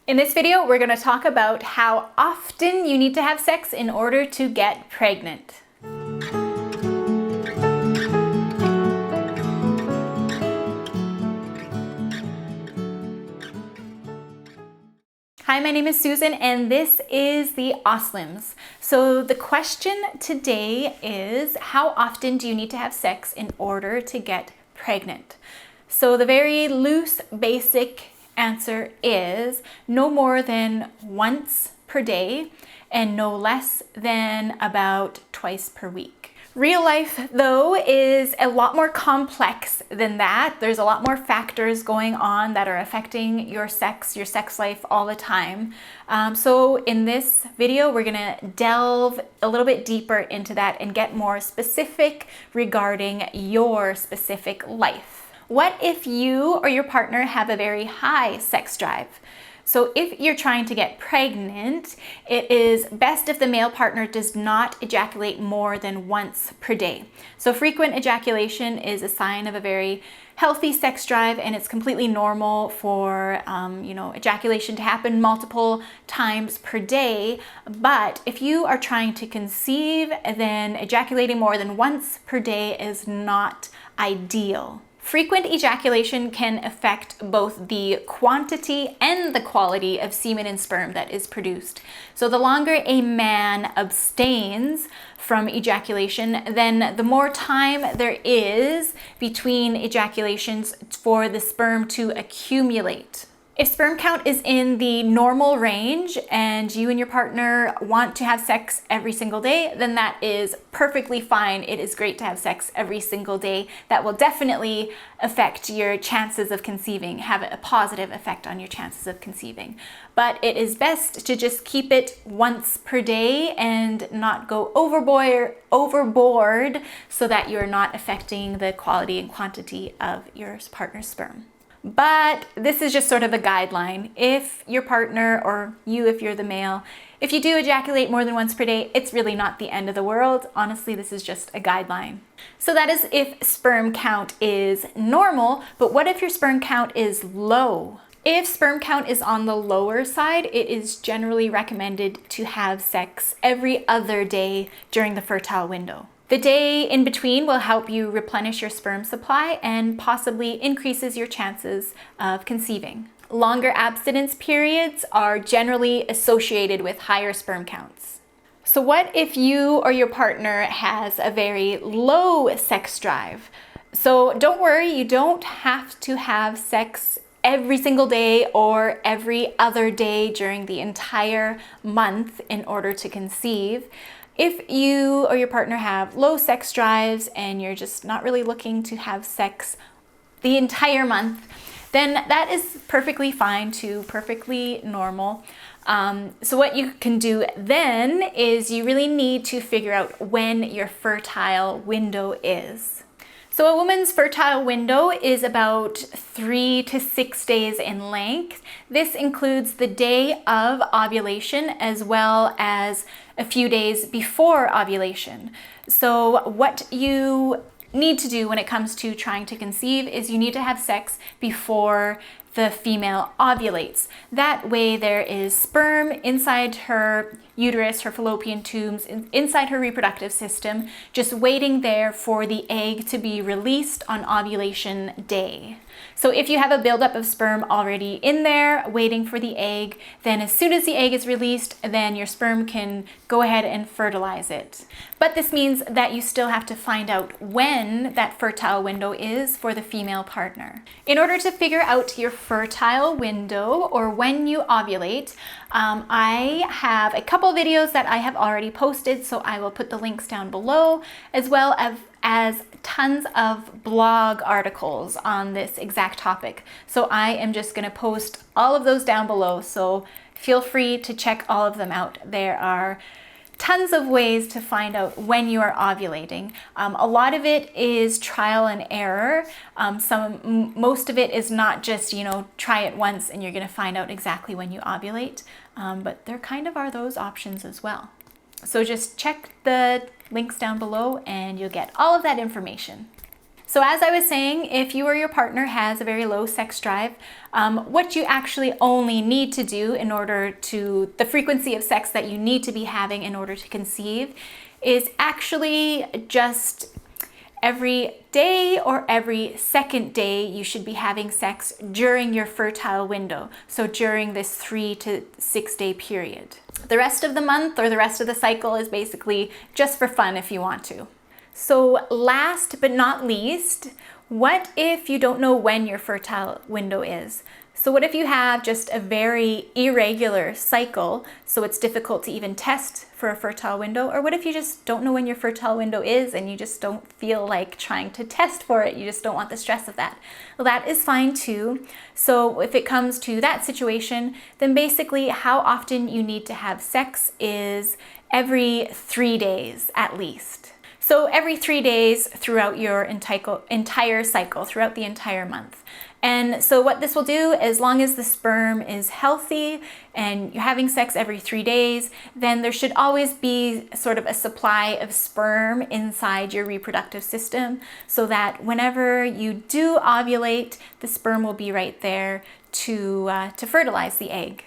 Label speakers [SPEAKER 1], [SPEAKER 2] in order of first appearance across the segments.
[SPEAKER 1] In this video, we're going to talk about how often you need to have sex in order to get pregnant. Hi, my name is Susan and this is the OSLIMS. So the question today is, how often do you need to have sex in order to get pregnant? So the very loose, basic answer is no more than once per day and no less than about twice per week. Real life, though, is a lot more complex than that. There's a lot more factors going on that are affecting your sex life all the time. So in this video, we're gonna delve a little bit deeper into that and get more specific regarding your specific life. What if you or your partner have a very high sex drive? So if you're trying to get pregnant, it is best if the male partner does not ejaculate more than once per day. So frequent ejaculation is a sign of a very healthy sex drive, and it's completely normal for ejaculation to happen multiple times per day. But if you are trying to conceive, then ejaculating more than once per day is not ideal. Frequent ejaculation can affect both the quantity and the quality of semen and sperm that is produced. So the longer a man abstains from ejaculation, then the more time there is between ejaculations for the sperm to accumulate. If sperm count is in the normal range and you and your partner want to have sex every single day, then that is perfectly fine. It is great to have sex every single day. That will definitely affect your chances of conceiving, have a positive effect on your chances of conceiving. But it is best to just keep it once per day and not go overboard so that you're not affecting the quality and quantity of your partner's sperm. But this is just sort of a guideline. If your partner, or you if you're the male, if you do ejaculate more than once per day, it's really not the end of the world. Honestly, this is just a guideline. So that is if sperm count is normal, but what if your sperm count is low? If sperm count is on the lower side, it is generally recommended to have sex every other day during the fertile window. The day in between will help you replenish your sperm supply and possibly increases your chances of conceiving. Longer abstinence periods are generally associated with higher sperm counts. So what if you or your partner has a very low sex drive? So don't worry, you don't have to have sex every single day or every other day during the entire month in order to conceive. If you or your partner have low sex drives and you're just not really looking to have sex the entire month, then that is perfectly fine too, perfectly normal. So what you can do then is you really need to figure out when your fertile window is. So a woman's fertile window is about 3 to 6 days in length. This includes the day of ovulation as well as a few days before ovulation. So what you need to do when it comes to trying to conceive is you need to have sex before the female ovulates. That way there is sperm inside her uterus, her fallopian tubes, inside her reproductive system, just waiting there for the egg to be released on ovulation day. So if you have a buildup of sperm already in there waiting for the egg, then as soon as the egg is released, then your sperm can go ahead and fertilize it. But this means that you still have to find out when that fertile window is for the female partner. In order to figure out your fertile window or when you ovulate, I have a couple videos that I have already posted, so I will put the links down below, as well as tons of blog articles on this exact topic. So I am just going to post all of those down below, so feel free to check all of them out. There are tons of ways to find out when you are ovulating. A lot of it is trial and error. Most of it is not just, try it once and you're going to find out exactly when you ovulate. But there kind of are those options as well. So just check the links down below and you'll get all of that information. So as I was saying, if you or your partner has a very low sex drive, what you actually only need to do in order to, the frequency of sex that you need to be having in order to conceive is actually just every day or every second day you should be having sex during your fertile window. So during this 3 to 6 day period. The rest of the month or the rest of the cycle is basically just for fun if you want to. So last but not least, what if you don't know when your fertile window is? So what if you have just a very irregular cycle, so it's difficult to even test for a fertile window? Or what if you just don't know when your fertile window is and you just don't feel like trying to test for it? You just don't want the stress of that. Well, that is fine too. So if it comes to that situation, then basically how often you need to have sex is every 3 days at least. So every 3 days throughout your entire cycle, throughout the entire month. And so what this will do, as long as the sperm is healthy and you're having sex every 3 days, then there should always be sort of a supply of sperm inside your reproductive system so that whenever you do ovulate, the sperm will be right there to fertilize the egg.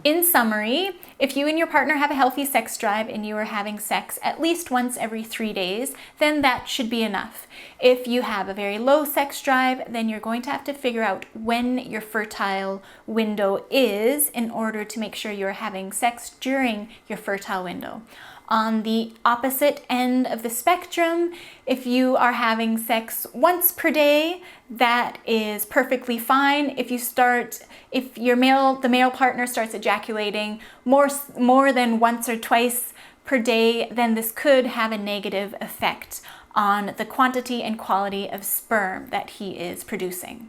[SPEAKER 1] In summary, if you and your partner have a healthy sex drive and you are having sex at least once every 3 days, then that should be enough. If you have a very low sex drive, then you're going to have to figure out when your fertile window is in order to make sure you're having sex during your fertile window. On the opposite end of the spectrum, if you are having sex once per day, that is perfectly fine. If the male partner starts ejaculating more than once or twice per day, then this could have a negative effect on the quantity and quality of sperm that he is producing.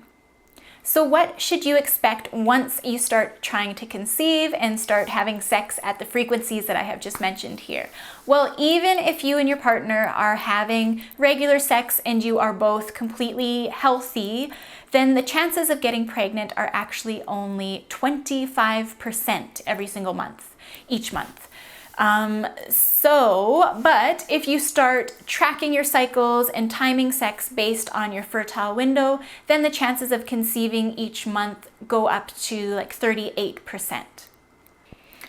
[SPEAKER 1] So what should you expect once you start trying to conceive and start having sex at the frequencies that I have just mentioned here? Well, even if you and your partner are having regular sex and you are both completely healthy, then the chances of getting pregnant are actually only 25% every single month, each month. But if you start tracking your cycles and timing sex based on your fertile window, then the chances of conceiving each month go up to like 38%.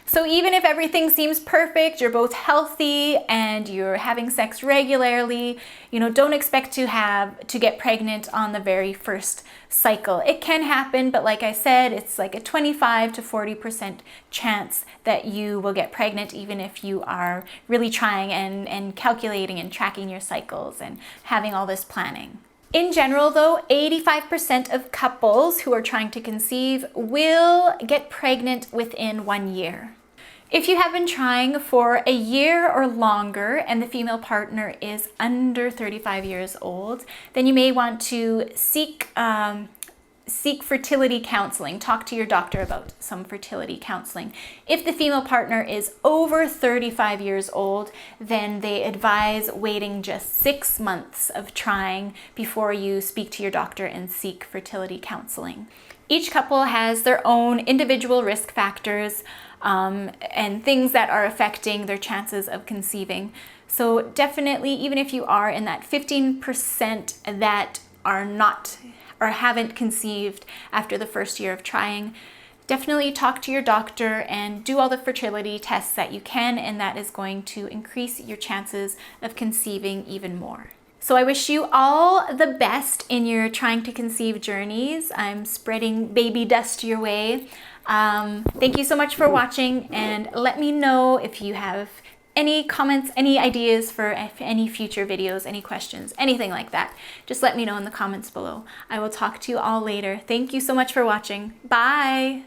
[SPEAKER 1] So even if everything seems perfect, you're both healthy and you're having sex regularly, don't expect to get pregnant on the very first cycle. It can happen, but like I said, it's like a 25 to 40% chance that you will get pregnant even if you are really trying and calculating and tracking your cycles and having all this planning. In general though, 85% of couples who are trying to conceive will get pregnant within 1 year. If you have been trying for a year or longer and the female partner is under 35 years old, then you may want to seek fertility counseling. Talk to your doctor about some fertility counseling. If the female partner is over 35 years old, then they advise waiting just 6 months of trying before you speak to your doctor and seek fertility counseling. Each couple has their own individual risk factors and things that are affecting their chances of conceiving. So definitely, even if you are in that 15% that are not or haven't conceived after the first year of trying, definitely talk to your doctor and do all the fertility tests that you can, and that is going to increase your chances of conceiving even more. So I wish you all the best in your trying to conceive journeys. I'm spreading baby dust your way. Thank you so much for watching, and let me know if you have any comments, any ideas for any future videos, any questions, anything like that. Just let me know in the comments below. I will talk to you all later. Thank you so much for watching. Bye!